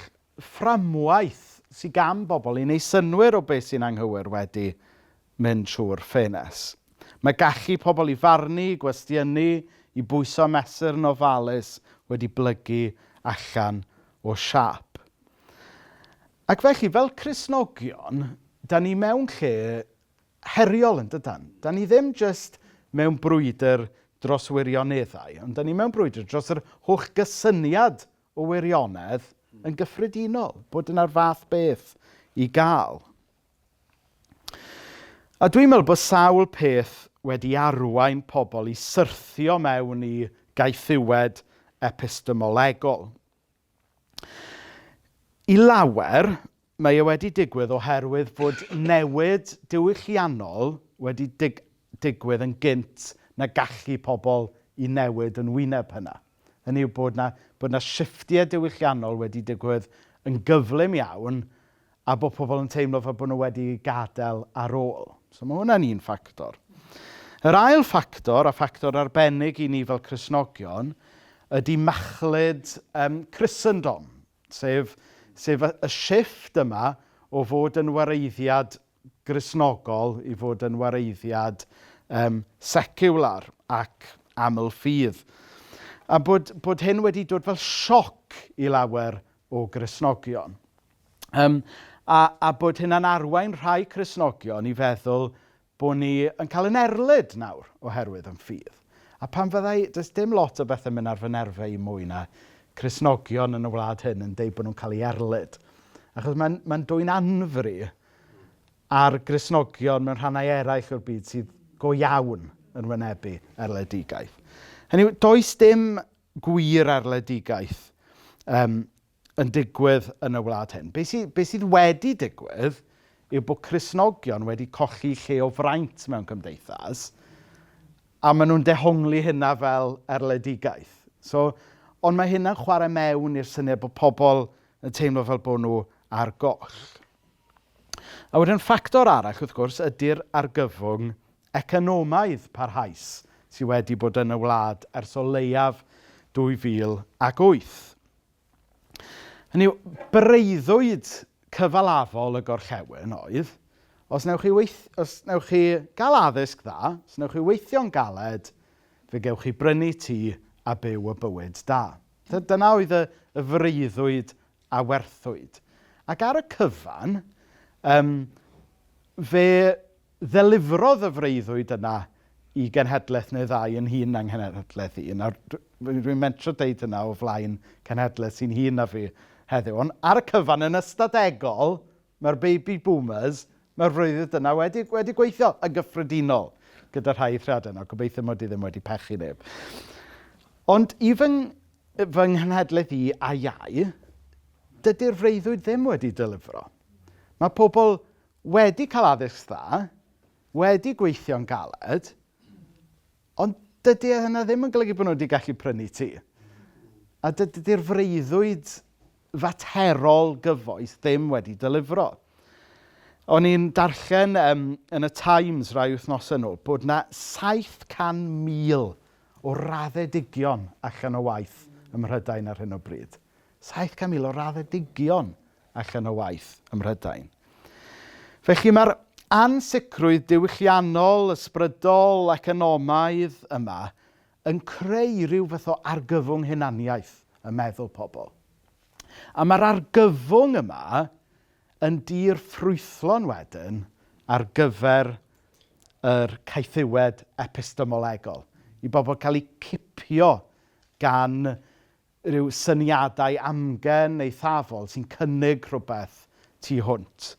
A: fframwaith sydd gan bobl i wneud synwyr o beth sy'n anghywir wedi mynd trwy'r ffenest. Mae gallu pobl i farnu, gwestiynu, i bwyso mesur yn ofalus wedi blygu allan o siap. Ac felly, fel Cristnogion, da ni mewn lle heriol yn dydan. Da ni ddim jyst mewn brwydr dros wirioneddau, ond da ni mewn brwydr dros yr holl gysyniad o wirionedd yn gyffredinol, bod yna'r fath beth i gael. A dwi'n meddwl bod sawl peth wedi arwain pobl i syrthio mewn i gaethiwed epistemolegol. I lawer, mae e wedi digwydd oherwydd bod newid diwylliannol wedi digwydd yn gynt na gallu pobl i newid yn wyneb hynna. Hynny yw bod na shiftiau diwylliannol wedi digwydd yn gyflym iawn a bod pobl yn teimlo fel bod nhw wedi gadael ar ôl. So mae hwnna'n un ffactor. Yr ail ffactor, a ffactor arbennig i ni fel Cristnogion, ydy machlud Christendom, sef y shifft yma o fod yn wareiddiad Gristnogol i fod yn wareiddiad seciwlar ac aml ffydd. A bod hyn wedi dod fel sioc i lawer o Gristnogion. A bod hynna'n arwain rhai Cristnogion i feddwl bod ni yn cael yn erlyd nawr oherwydd yn ffydd. A pan fyddai, does dim lot o bethau mynd ar fy nerfau i mwy na Cristnogion yn y wlad hyn yn deud bod nhw'n cael ei erlyd. Achos mae'n dwy'n anfri ar Gristnogion mewn rhannau eraill o'r byd sydd go iawn yn wynebu erledigaeth. Hynny yw, does dim gwir erledigaeth yn digwydd yn y wlad hyn. Be sydd wedi digwydd yw bod Cristnogion wedi colli lle o fraint mewn cymdeithas a maen nhw'n dehongli hynna fel erledigaeth. Ond mae hynna'n chwarae mewn i'r syniad bod pobl yn teimlo fel bod nhw ar goll. A wedyn ffactor arall, wrth gwrs, ydy'r argyfwng economaidd parhaus sydd wedi bod yn y wlad ers o leiaf 2008. Hynny yw, breuddwyd cyfalafol y gorllewin oedd, os newch chi gael addysg dda, os newch chi weithio'n galed, fe gewch chi brynu tŷ a byw y bywyd da. Dyna oedd y freuddwyd a werthwyd. Ac ar y cyfan, fe ddelifrodd y freuddwyd yna i genhedlaeth neu ddau yn hun na'n genhedlaeth un. Dwi'n mentro deud yna o flaen cenhedlaeth sy'n hun na fi heddiw. Ond ar y cyfan yn ystadegol, mae'r baby boomers, mae'r freuddwyd yna wedi gweithio yn gyffredinol gyda rhai eithriadau yna. Gobeithio mod i ddim wedi pechu neb. Ond i fy nghenhedlaeth i a iau, dydy'r freuddwyd ddim wedi delifro. Mae pobl wedi cael addysg dda, wedi gweithio'n galed, ond dydy hynna ddim yn golygu bod nhw wedi gallu prynu tŷ. A dydy'r freuddwyd faterol gyfoes ddim wedi delifro. O'n i'n darllen yn y Times rai wythnosau nhw bod na 700,000 o raddedigion allan o waith ym Mhrydain ar hyn o bryd. 700,000 o raddedigion allan o waith ym Mhrydain. Felly mae'r ansicrwydd diwylliannol, ysbrydol, economaidd yma yn creu rhyw fath o argyfwng hunaniaeth y meddwl pobl. A mae'r argyfwng yma yn dir ffrwythlon wedyn ar gyfer yr caethiwed epistemolegol. I bobl cael eu cipio gan ryw syniadau amgen neu thafol sy'n cynnig rhywbeth tu hwnt.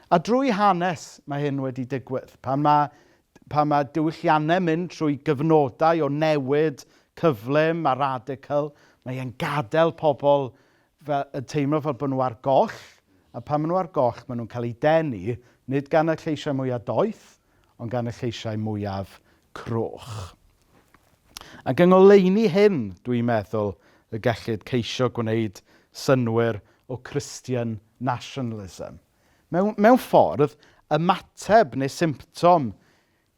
A: A drwy hanes mae hyn wedi digwydd. Pan mae diwylliannau mynd trwy gyfnodau o newid cyflym a radical, mae e'n gadael pobl yn teimlo fel bod nhw ar goll, a pan maen nhw ar goll, maen nhw'n cael eu denu, nid gan y lleisiau mwyaf doeth, ond gan y lleisiau mwyaf croch. Ac yng ngoleuni hyn, dwi'n meddwl, y gellid ceisio gwneud synwyr o Christian nationalism. Mewn ffordd, ymateb neu symptom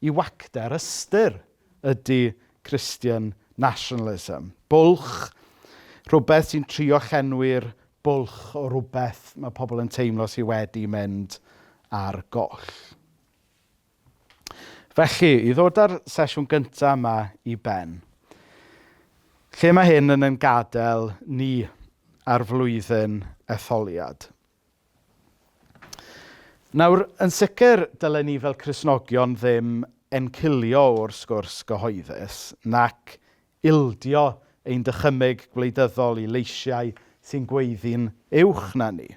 A: i wacder ystyr ydy Christian nationalism. Bwlch, rhywbeth sy'n trio llenwi'r bwlch o rhywbeth mae pobl yn teimlo sydd wedi mynd ar goll. Felly, i ddod â'r sesiwn gyntaf yma i ben, lle mae hyn yn gadael ni ar flwyddyn etholiad. Nawr, yn sicr, dylen ni fel Cristnogion ddim encilio o'r sgwrs gyhoeddus, nac ildio ein dychymyg gwleidyddol i leisiau sy'n gweiddi'n uwch na ni.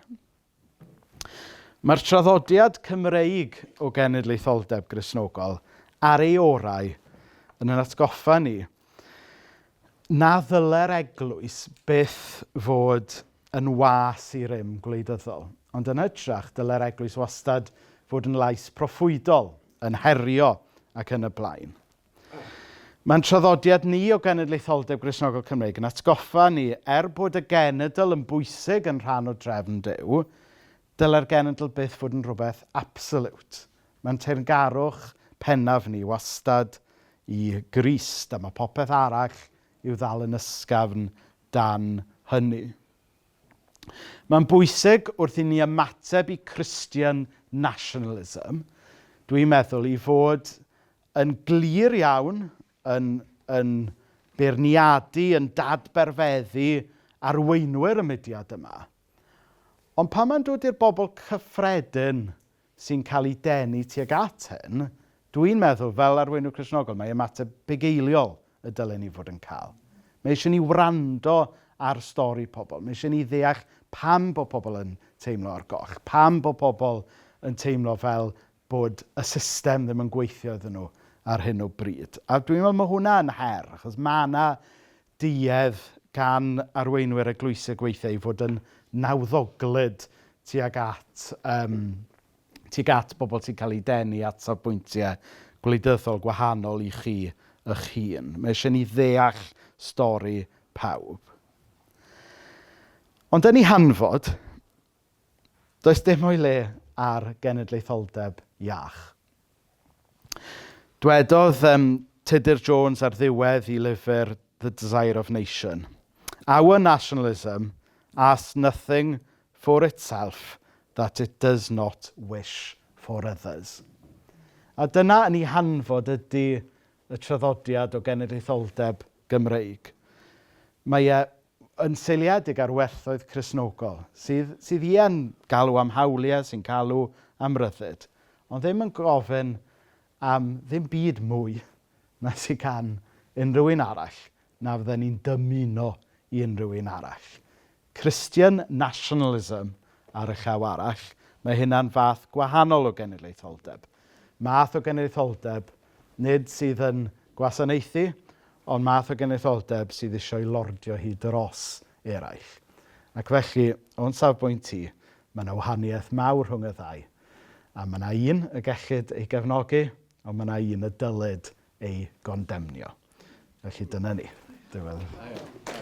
A: Mae'r traddodiad Cymreig o Cenedlaetholdeb Gristnogol ar ei orau yn yn atgoffa ni na ddylai'r eglwys byth fod yn was i rym gwleidyddol. Ond yn hytrach, dylai'r eglwys wastad fod yn lais proffwydol, yn herio ac yn y blaen. Mae'n traddodiad ni o Genedlaetholdeb Gristnogol Cymreig yn atgoffa ni, bod y genedl yn bwysig yn rhan o drefn Duw, dylai'r genedl byth fod yn rhywbeth absolute. Mae'n teyrngarwch pennaf ni wastad i Grist, a mae popeth arall i'w ddal yn ysgafn dan hynny. Mae'n bwysig wrth i ni ymateb i Christian nationalism, dwi'n meddwl i fod yn glir iawn, yn beirniadu, yn dadberfeddu arweinwyr y mudiad yma. Ond pan mae'n dod i'r bobl cyffredin sy'n cael ei denu tuag at hyn, dwi'n meddwl fel arweinwyr Cristnogol, mae ymateb bugeiliol y dylen ni fod yn cael. Mae eisiau ni wrando ar stori pobl. Mae eisiau ni ddeall pam bod pobl yn teimlo ar goll. Pam bod pobl yn teimlo fel bod y system ddim yn gweithio iddyn nhw ar hyn o bryd. A dwi'n meddwl mae hwnna yn her, achos mae yna duedd gan arweinwyr eglwysig weithiau i fod yn nawddoglyd tuag at bobl sy'n cael ei denu at safbwyntiau gwleidyddol gwahanol i chi eich hun. Mae eisiau ni ddeall stori pawb. Ond yn ei hanfod, does dim o'i le ar genedlaetholdeb iach. Dwedodd Tudur Jones ar ddiwedd i lyfr The Desire of Nation. Our nationalism asks nothing for itself that it does not wish for others. A dyna yn ei hanfod ydy y traddodiad o genedlaetholdeb Gymreig. Mae yn seiliedig ar werthoedd Cristnogol, sydd yn galw am hawliau, sy'n galw am ryddid, ond ddim yn gofyn am ddim byd mwy na sy'n gan unrhyw un arall, na fydden ni'n dymuno i unrhyw un arall. Christian nationalism ar y llaw arall, mae hynna'n fath gwahanol o genedlaetholdeb. Math o genedlaetholdeb nid sydd yn gwasanaethu, ond math o genedlaetholdeb sydd eisiau lordio hi dros eraill. Ac felly, o'n safbwynt ti, mae yna wahaniaeth mawr rhwng y ddau. A mae yna un y gellid ei gefnogi, ond mae yna un y dylid ei gondemnio. Felly dyna ni. Diwedd.